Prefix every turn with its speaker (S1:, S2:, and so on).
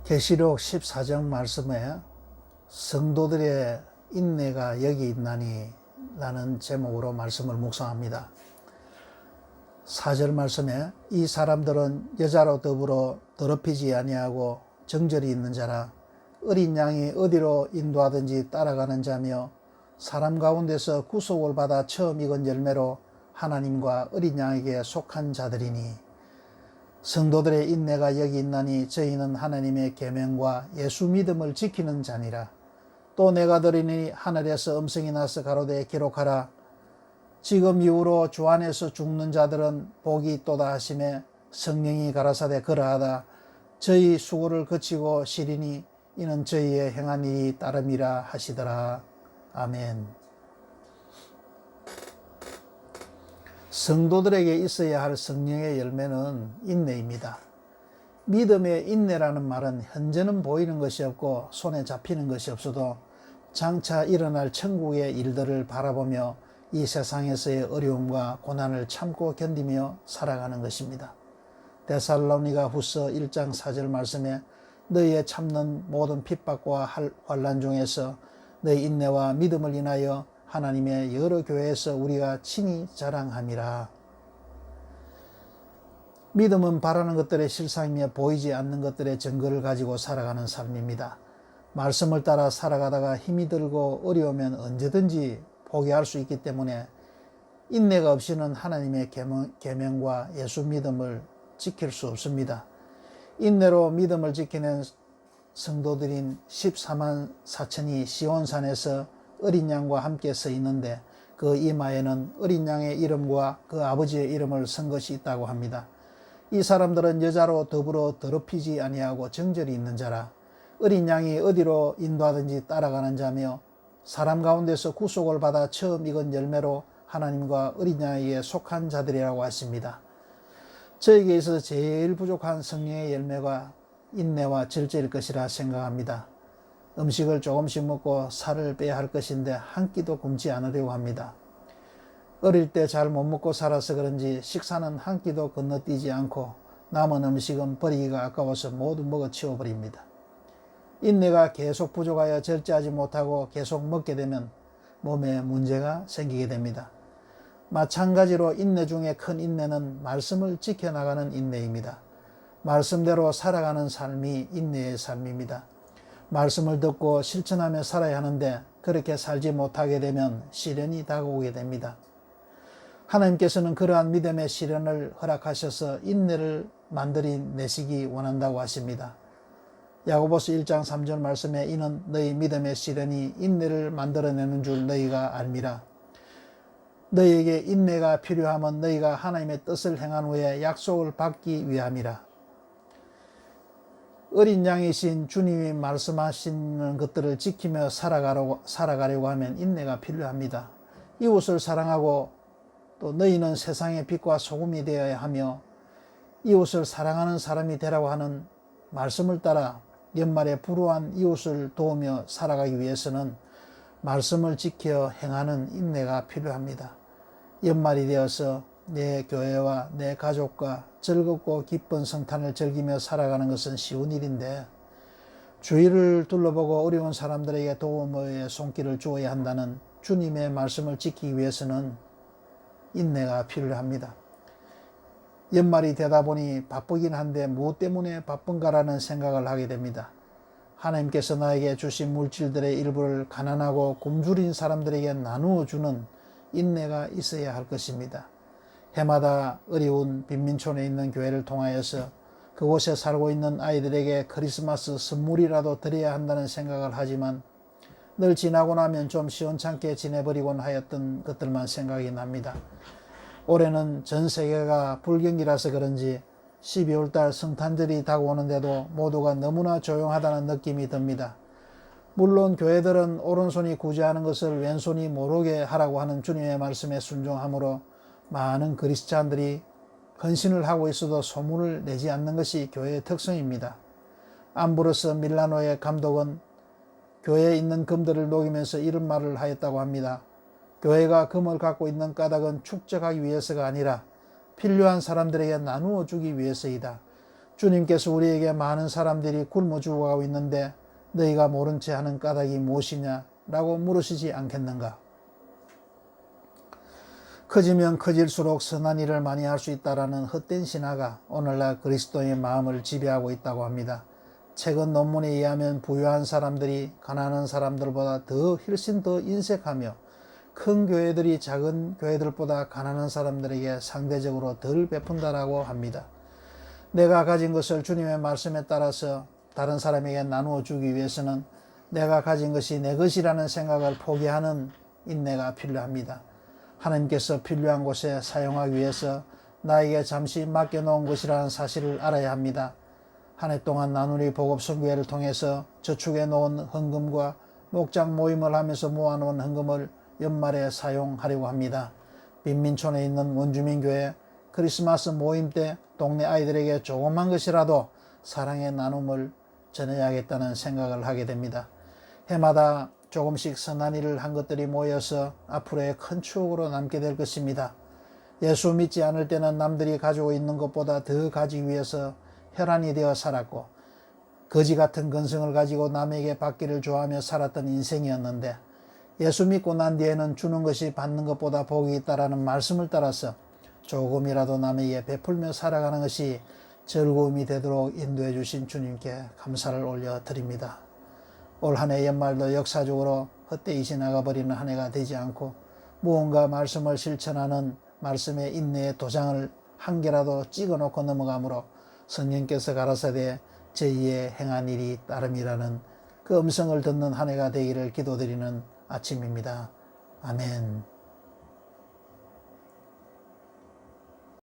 S1: 계시록 14장 말씀에 성도들의 인내가 여기 있나니 라는 제목으로 말씀을 묵상합니다. 4절 말씀에 이 사람들은 여자로 더불어 더럽히지 아니하고 정절이 있는 자라 어린 양이 어디로 인도하든지 따라가는 자며 사람 가운데서 구속을 받아 처음 익은 열매로 하나님과 어린 양에게 속한 자들이니 성도들의 인내가 여기 있나니 저희는 하나님의 계명과 예수 믿음을 지키는 자니라. 또 내가 들으니 하늘에서 음성이 나서 가로되 기록하라. 지금 이후로 주 안에서 죽는 자들은 복이 있도다 하시매 성령이 가라사대 그러하다. 저희 수고를 그치고 시리니 이는 저희의 행한 일이 따름이라 하시더라. 아멘. 성도들에게 있어야 할 성령의 열매는 인내입니다. 믿음의 인내라는 말은 현재는 보이는 것이 없고 손에 잡히는 것이 없어도 장차 일어날 천국의 일들을 바라보며 이 세상에서의 어려움과 고난을 참고 견디며 살아가는 것입니다. 데살로니가 후서 1장 4절 말씀에 너희의 참는 모든 핍박과 환난 중에서 너희 인내와 믿음을 인하여 하나님의 여러 교회에서 우리가 친히 자랑함이라. 믿음은 바라는 것들의 실상이며 보이지 않는 것들의 증거를 가지고 살아가는 삶입니다. 말씀을 따라 살아가다가 힘이 들고 어려우면 언제든지 포기할 수 있기 때문에 인내가 없이는 하나님의 계명과 예수 믿음을 지킬 수 없습니다. 인내로 믿음을 지키는 성도들인 14만 4천이 시온산에서 어린 양과 함께 서 있는데 그 이마에는 어린 양의 이름과 그 아버지의 이름을 쓴 것이 있다고 합니다. 이 사람들은 여자로 더불어 더럽히지 아니하고 정절이 있는 자라 어린 양이 어디로 인도하든지 따라가는 자며 사람 가운데서 구속을 받아 처음 익은 열매로 하나님과 어린 양에게 속한 자들이라고 하십니다. 저에게 있어서 제일 부족한 성령의 열매가 인내와 절제일 것이라 생각합니다. 음식을 조금씩 먹고 살을 빼야 할 것인데 한 끼도 굶지 않으려고 합니다. 어릴 때 잘 못 먹고 살아서 그런지 식사는 한 끼도 건너뛰지 않고 남은 음식은 버리기가 아까워서 모두 먹어 치워버립니다. 인내가 계속 부족하여 절제하지 못하고 계속 먹게 되면 몸에 문제가 생기게 됩니다. 마찬가지로 인내 중에 큰 인내는 말씀을 지켜나가는 인내입니다. 말씀대로 살아가는 삶이 인내의 삶입니다. 말씀을 듣고 실천하며 살아야 하는데 그렇게 살지 못하게 되면 시련이 다가오게 됩니다. 하나님께서는 그러한 믿음의 시련을 허락하셔서 인내를 만들어내시기 원한다고 하십니다. 야고보서 1장 3절 말씀에 이는 너희 믿음의 시련이 인내를 만들어내는 줄 너희가 알미라. 너희에게 인내가 필요하면 너희가 하나님의 뜻을 행한 후에 약속을 받기 위함이라. 어린 양이신 주님이 말씀하시는 것들을 지키며 살아가려고 하면 인내가 필요합니다. 이웃을 사랑하고 또 너희는 세상의 빛과 소금이 되어야 하며 이웃을 사랑하는 사람이 되라고 하는 말씀을 따라 연말에 불우한 이웃을 도우며 살아가기 위해서는 말씀을 지켜 행하는 인내가 필요합니다. 연말이 되어서 내 교회와 내 가족과 즐겁고 기쁜 성탄을 즐기며 살아가는 것은 쉬운 일인데 주위를 둘러보고 어려운 사람들에게 도움의 손길을 주어야 한다는 주님의 말씀을 지키기 위해서는 인내가 필요합니다. 연말이 되다 보니 바쁘긴 한데 무엇 때문에 바쁜가라는 생각을 하게 됩니다. 하나님께서 나에게 주신 물질들의 일부를 가난하고 굶주린 사람들에게 나누어 주는 인내가 있어야 할 것입니다. 해마다 어려운 빈민촌에 있는 교회를 통하여서 그곳에 살고 있는 아이들에게 크리스마스 선물이라도 드려야 한다는 생각을 하지만 늘 지나고 나면 좀 시원찮게 지내버리곤 하였던 것들만 생각이 납니다. 올해는 전 세계가 불경기라서 그런지 12월달 성탄절이 다가오는데도 모두가 너무나 조용하다는 느낌이 듭니다. 물론 교회들은 오른손이 구제하는 것을 왼손이 모르게 하라고 하는 주님의 말씀에 순종함으로 많은 그리스찬들이 헌신을 하고 있어도 소문을 내지 않는 것이 교회의 특성입니다. 암브로스 밀라노의 감독은 교회에 있는 금들을 녹이면서 이런 말을 하였다고 합니다. 교회가 금을 갖고 있는 까닭은 축적하기 위해서가 아니라 필요한 사람들에게 나누어 주기 위해서이다. 주님께서 우리에게 많은 사람들이 굶어 죽어가고 있는데 너희가 모른 채 하는 까닭이 무엇이냐? 라고 물으시지 않겠는가? 커지면 커질수록 선한 일을 많이 할 수 있다라는 헛된 신화가 오늘날 그리스도의 마음을 지배하고 있다고 합니다. 최근 논문에 의하면 부유한 사람들이 가난한 사람들보다 훨씬 더 인색하며 큰 교회들이 작은 교회들보다 가난한 사람들에게 상대적으로 덜 베푼다라고 합니다. 내가 가진 것을 주님의 말씀에 따라서 다른 사람에게 나누어 주기 위해서는 내가 가진 것이 내 것이라는 생각을 포기하는 인내가 필요합니다. 하나님께서 필요한 곳에 사용하기 위해서 나에게 잠시 맡겨놓은 것이라는 사실을 알아야 합니다. 한 해 동안 나누리 복업선교회를 통해서 저축해 놓은 헌금과 목장 모임을 하면서 모아놓은 헌금을 연말에 사용하려고 합니다. 빈민촌에 있는 원주민교회 크리스마스 모임 때 동네 아이들에게 조그만 것이라도 사랑의 나눔을 전해야겠다는 생각을 하게 됩니다. 해마다 조금씩 선한 일을 한 것들이 모여서 앞으로의 큰 추억으로 남게 될 것입니다. 예수 믿지 않을 때는 남들이 가지고 있는 것보다 더 가지기 위해서 혈안이 되어 살았고 거지 같은 근성을 가지고 남에게 받기를 좋아하며 살았던 인생이었는데 예수 믿고 난 뒤에는 주는 것이 받는 것보다 복이 있다라는 말씀을 따라서 조금이라도 남에게 베풀며 살아가는 것이 즐거움이 되도록 인도해 주신 주님께 감사를 올려드립니다. 올 한 해 연말도 역사적으로 헛되이 지나가버리는 한 해가 되지 않고 무언가 말씀을 실천하는 말씀의 인내의 도장을 한 개라도 찍어놓고 넘어가므로 성령께서 가라사대 제2의 행한 일이 따름이라는 그 음성을 듣는 한 해가 되기를 기도드리는 아침입니다. 아멘.